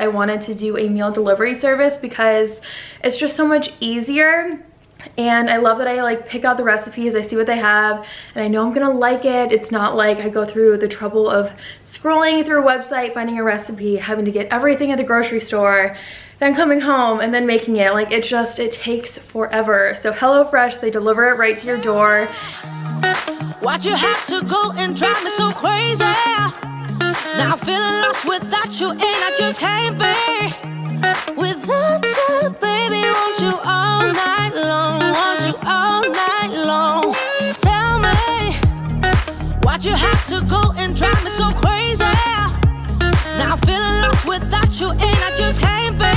I wanted to do a meal delivery service because it's just so much easier. And I love that I like pick out the recipes, I see what they have, and I know I'm gonna like it. It's not like I go through the trouble of scrolling through a website, finding a recipe, having to get everything at the grocery store, then coming home and then making it. Like it takes forever. So HelloFresh, they deliver it right to your door. Why'd you have to go and drive me so crazy? Now I'm feeling lost without you, and I just can't be without you, baby. Want you all night long, want you all night long. Tell me, why'd you have to go and drive me so crazy? Now I'm feeling lost without you, and I just can't be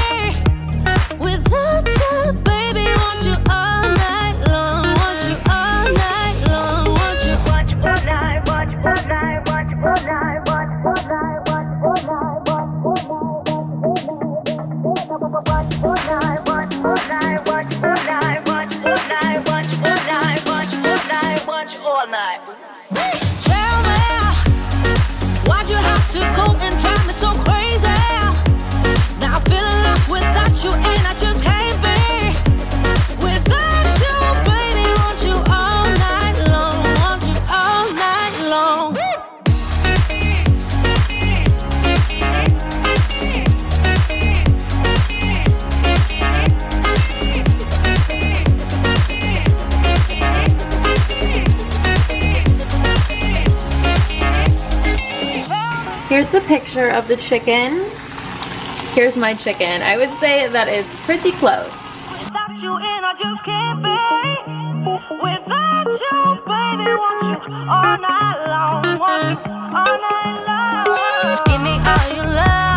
without you, baby. Want you all night long, want you all night long, want you all night, want you all night, want you all night, want you all night, want you all night, want you all night, want you all night, want you all night, want you all night, want you all night, want you all night, want you all night. Tell me, why'd you have to go and drive me so crazy? Now I'm feeling lost without you, and I just can't be without you, baby. Want you all night long, want you all night long. Here's the picture of the chicken. Here's my chicken. I would say that is pretty close. Without you, and I just can't be without you, baby. Want you all night long, want you all night long. Give me all your love.